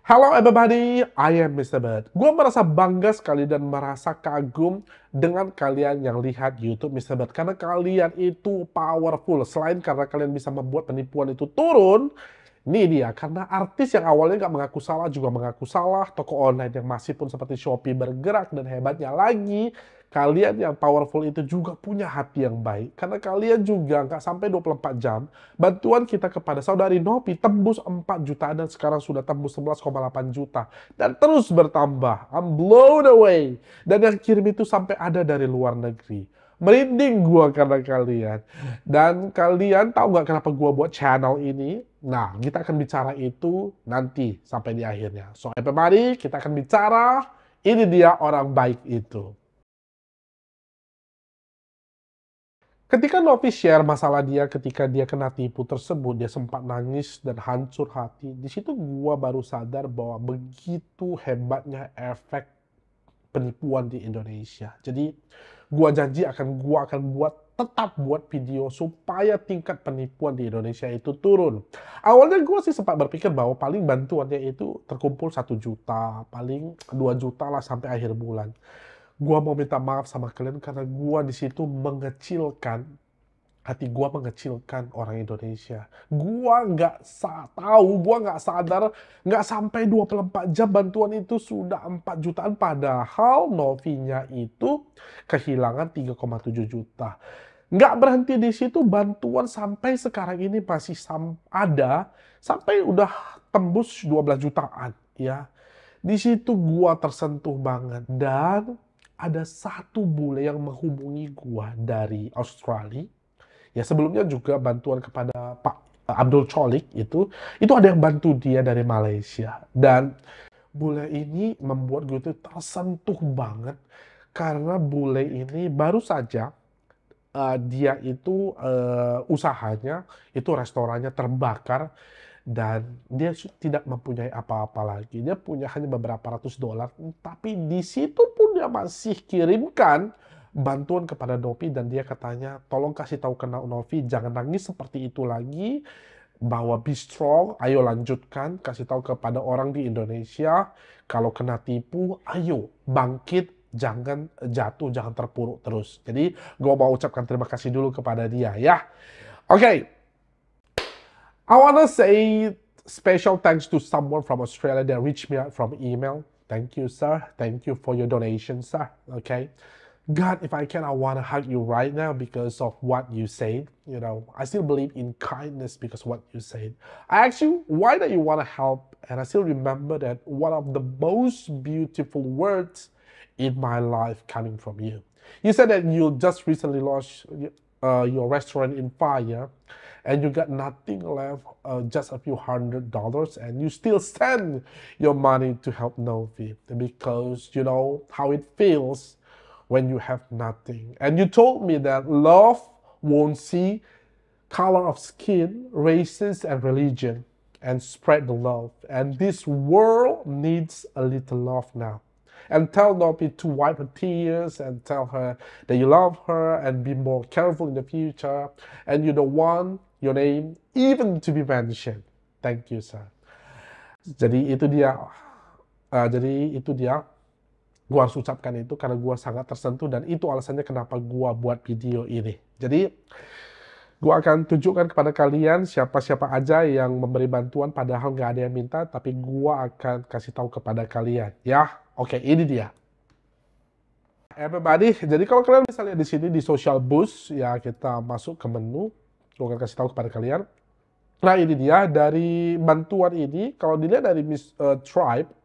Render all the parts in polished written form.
Halo everybody, I am Mr. Bird. Gue merasa bangga sekali dan merasa kagum dengan kalian yang lihat YouTube Mr. Bird. Karena kalian itu powerful. Selain karena kalian bisa membuat penipuan itu turun, ini dia, karena artis yang awalnya nggak mengaku salah juga mengaku salah, toko online yang masih pun seperti Shopee bergerak, dan hebatnya lagi, kalian yang powerful itu juga punya hati yang baik. Karena kalian juga nggak sampai 24 jam, bantuan kita kepada saudari Novi tembus 4 juta dan sekarang sudah tembus 11,8 juta. Dan terus bertambah, I'm blown away. Dan yang kirim itu sampai ada dari luar negeri. Merinding gua karena kalian. Dan kalian tahu nggak kenapa gua buat channel ini? Nah, kita akan bicara itu nanti sampai di akhirnya. So, everybody, kita akan bicara. Ini dia orang baik itu. Ketika Novi share masalah dia ketika dia kena tipu tersebut, dia sempat nangis dan hancur hati. Di situ gua baru sadar bahwa begitu hebatnya efek penipuan di Indonesia. Jadi gua akan tetap buat video supaya tingkat penipuan di Indonesia itu turun. Awalnya gua sih sempat berpikir bahwa paling bantuannya itu terkumpul 1 juta, paling 2 juta lah sampai akhir bulan. Gua mau minta maaf sama kalian karena gua di situ hati gua mengecilkan orang Indonesia. Gua gua nggak sadar, nggak sampai 24 jam bantuan itu sudah 4 jutaan, padahal Novinya itu kehilangan 3,7 juta. Nggak berhenti di situ, bantuan sampai sekarang ini masih ada, sampai udah tembus 12 jutaan, ya. Di situ gua tersentuh banget, dan ada satu bule yang menghubungi gua dari Australia. Ya sebelumnya juga bantuan kepada Pak Abdul Cholik itu ada yang bantu dia dari Malaysia. Dan bule ini membuat gue tuh tersentuh banget karena bule ini baru saja dia itu usahanya itu restorannya terbakar dan dia tidak mempunyai apa-apa lagi. Dia punya hanya beberapa ratus dolar, tapi di situ pun dia masih kirimkan bantuan kepada Novi dan dia katanya, tolong kasih tahu ke Novi, jangan nangis seperti itu lagi, bahwa be strong, ayo lanjutkan, kasih tahu kepada orang di Indonesia, kalau kena tipu, ayo bangkit, jangan jatuh, jangan terpuruk terus. Jadi, gue mau ucapkan terima kasih dulu kepada dia, ya. Oke, I wanna say special thanks to someone from Australia that reached me out from email. Thank you, sir. Thank you for your donation, sir. Okay. God, if I can, I want to hug you right now because of what you said. You know, I still believe in kindness because of what you said. I asked you, why do you want to help? And I still remember that one of the most beautiful words in my life coming from you. You said that you just recently launched your restaurant in fire and you got nothing left, just a few $100, and you still send your money to help Novi because you know how it feels when you have nothing. And you told me that love won't see color of skin, races, and religion, and spread the love. And this world needs a little love now. And tell Novi to wipe her tears and tell her that you love her and be more careful in the future. And you don't want your name even to be mentioned. Thank you, sir. Jadi itu dia. Gue harus ucapkan itu karena gue sangat tersentuh dan itu alasannya kenapa gue buat video ini. Jadi gue akan tunjukkan kepada kalian siapa-siapa aja yang memberi bantuan padahal nggak ada yang minta, tapi gue akan kasih tahu kepada kalian. Ya, oke, ini dia. Everybody, jadi kalau kalian bisa lihat di sini di Social Boost, ya kita masuk ke menu. Gue akan kasih tahu kepada kalian. Nah ini dia, dari bantuan ini, kalau dilihat dari Tribe,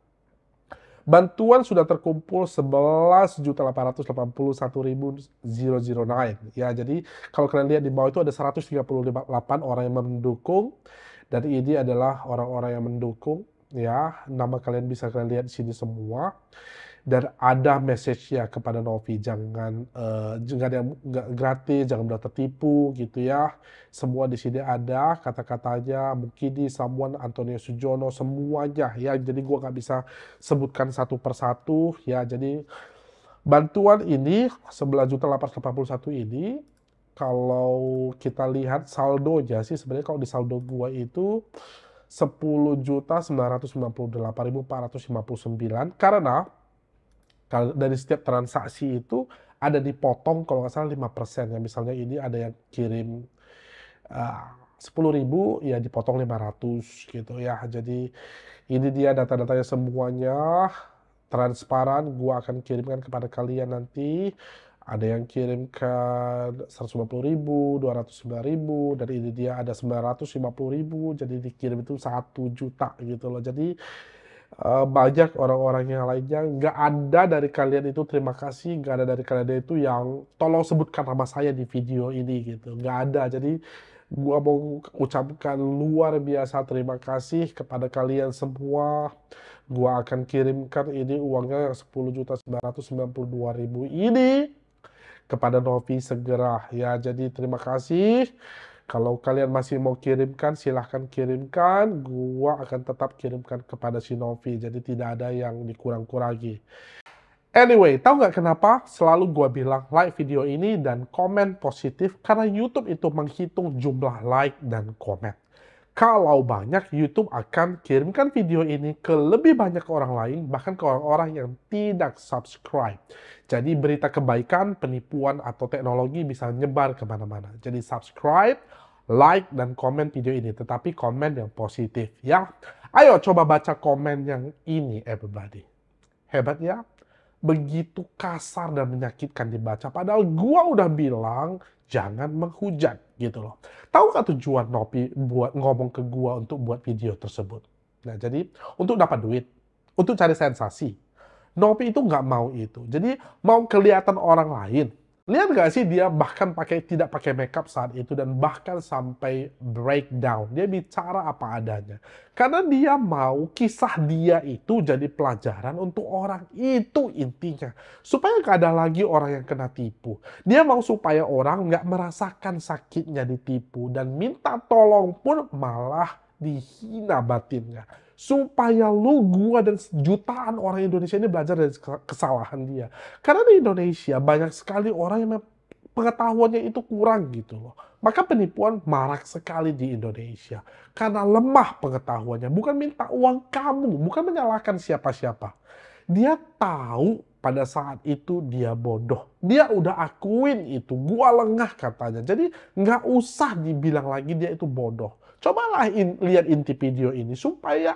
bantuan sudah terkumpul 11.881.009. Ya, jadi kalau kalian lihat di bawah itu ada 138 orang yang mendukung. Dan ini adalah orang-orang yang mendukung. Ya, nama kalian bisa kalian lihat di sini semua. Dan ada message-nya kepada Novi, jangan nggak gratis, jangan mudah tertipu gitu ya. Semua di sini ada kata-katanya, Mukidi, Samuan, Antonio Sujono, semuanya ya. Jadi gua nggak bisa sebutkan satu persatu ya. Jadi bantuan ini 11.881 ini, kalau kita lihat saldonya sih sebenarnya kalau di saldo gua itu 10.998.459 karena kalau dari setiap transaksi itu ada dipotong kalau nggak salah 5%, ya. Misalnya ini ada yang kirim 10.000 ya dipotong 500 gitu ya. Jadi ini dia data-datanya semuanya transparan, gua akan kirimkan kepada kalian nanti. Ada yang kirimkan 150.000, 209.000, dan ini dia ada 950.000, jadi dikirim itu 1 juta gitu loh. Jadi banyak orang-orang yang lainnya, nggak ada dari kalian itu terima kasih, nggak ada dari kalian itu yang tolong sebutkan nama saya di video ini gitu, nggak ada. Jadi gua mau ucapkan luar biasa terima kasih kepada kalian semua. Gua akan kirimkan ini uangnya yang 10.992.000 ini kepada Novi segera ya. Jadi terima kasih. Kalau kalian masih mau kirimkan, silahkan kirimkan. Gua akan tetap kirimkan kepada si Novi. Jadi tidak ada yang dikurang-kurangi. Anyway, tahu nggak kenapa selalu gua bilang like video ini dan komen positif? Karena YouTube itu menghitung jumlah like dan komen. Kalau banyak, YouTube akan kirimkan video ini ke lebih banyak orang lain, bahkan ke orang-orang yang tidak subscribe. Jadi berita kebaikan, penipuan, atau teknologi bisa nyebar kemana-mana. Jadi subscribe, like, dan komen video ini. Tetapi komen yang positif ya. Ayo coba baca komen yang ini everybody. Hebat ya? Begitu kasar dan menyakitkan dibaca. Padahal gua udah bilang jangan menghujat gitu loh. Tahu nggak tujuan Novi buat ngomong ke gua untuk buat video tersebut? Nah, jadi untuk dapat duit, untuk cari sensasi. Novi itu nggak mau itu. Jadi mau kelihatan orang lain. Lihat nggak sih dia bahkan tidak pakai makeup saat itu dan bahkan sampai breakdown. Dia bicara apa adanya. Karena dia mau kisah dia itu jadi pelajaran untuk orang. Itu intinya. Supaya nggak ada lagi orang yang kena tipu. Dia mau supaya orang nggak merasakan sakitnya ditipu. Dan minta tolong pun malah dihina batinnya. Supaya lu, gua, dan jutaan orang Indonesia ini belajar dari kesalahan dia. Karena di Indonesia banyak sekali orang yang pengetahuannya itu kurang gitu loh. Maka penipuan marak sekali di Indonesia. Karena lemah pengetahuannya. Bukan minta uang kamu, bukan menyalahkan siapa-siapa. Dia tahu pada saat itu dia bodoh. Dia udah akuin itu. Gua lengah katanya. Jadi nggak usah dibilang lagi dia itu bodoh. Cobalah lihat inti video ini supaya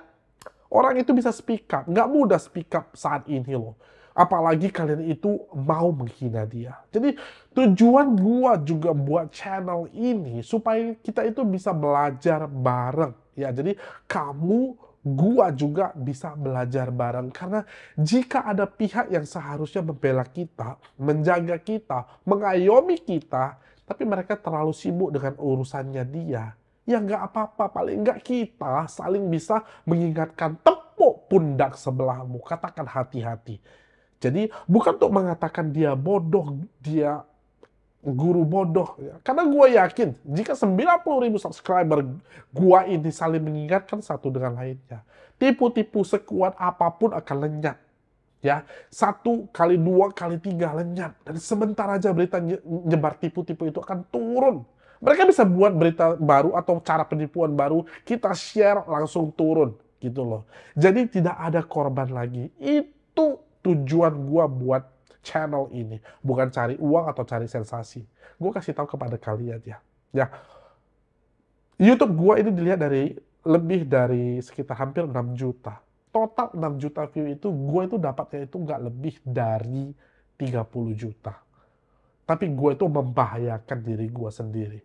orang itu bisa speak up. Nggak mudah speak up saat ini loh. Apalagi kalian itu mau menghina dia. Jadi tujuan gua juga buat channel ini supaya kita itu bisa belajar bareng. Ya, jadi kamu, gua juga bisa belajar bareng. Karena jika ada pihak yang seharusnya membela kita, menjaga kita, mengayomi kita, tapi mereka terlalu sibuk dengan urusannya dia, ya nggak apa-apa, paling nggak kita saling bisa mengingatkan, tepuk pundak sebelahmu, katakan hati-hati. Jadi bukan untuk mengatakan dia bodoh, dia guru bodoh. Karena gue yakin, jika 90.000 subscriber gue ini saling mengingatkan satu dengan lainnya, tipu-tipu sekuat apapun akan lenyap. Ya, 1 kali 2 kali 3 lenyap. Dan sebentar aja berita nyebar tipu-tipu itu akan turun. Mereka bisa buat berita baru atau cara penipuan baru, kita share langsung turun gitu loh. Jadi tidak ada korban lagi. Itu tujuan gua buat channel ini, bukan cari uang atau cari sensasi. Gua kasih tahu kepada kalian ya. Ya, YouTube gua ini dilihat dari lebih dari sekitar hampir 6 juta. Total 6 juta view itu gua itu dapatnya itu nggak lebih dari 30 juta. Tapi gua itu membahayakan diri gua sendiri.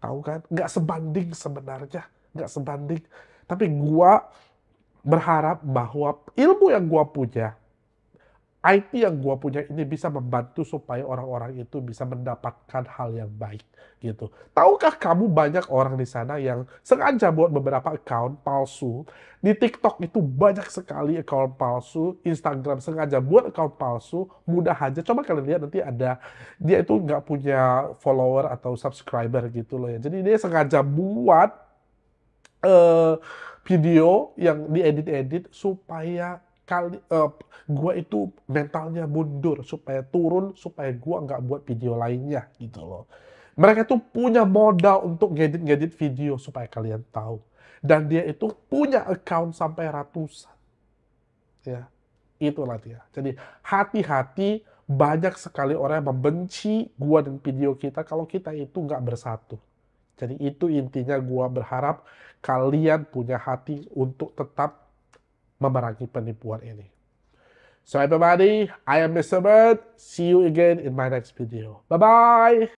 Tahu kan? Nggak sebanding sebenarnya. Nggak sebanding. Tapi gua berharap bahwa ilmu yang gua punya, IT yang gua punya ini bisa membantu supaya orang-orang itu bisa mendapatkan hal yang baik gitu. Tahukah kamu banyak orang di sana yang sengaja buat beberapa account palsu. Di TikTok itu banyak sekali account palsu, Instagram sengaja buat account palsu, mudah aja. Coba kalian lihat nanti ada, dia itu nggak punya follower atau subscriber gitu loh ya. Jadi dia sengaja buat video yang diedit-edit supaya gua itu mentalnya mundur, supaya turun, supaya gua nggak buat video lainnya gitu loh. Mereka tuh punya modal untuk ngedit-ngedit video supaya kalian tahu. dan dia itu punya account sampai ratusan. Ya, itulah dia. Jadi hati-hati, banyak sekali orang yang membenci gua dan video kita kalau kita itu nggak bersatu. Jadi itu intinya, gua berharap kalian punya hati untuk tetap memerangi penipuan ini. So everybody, I am Mr. Bird. See you again in my next video. Bye-bye!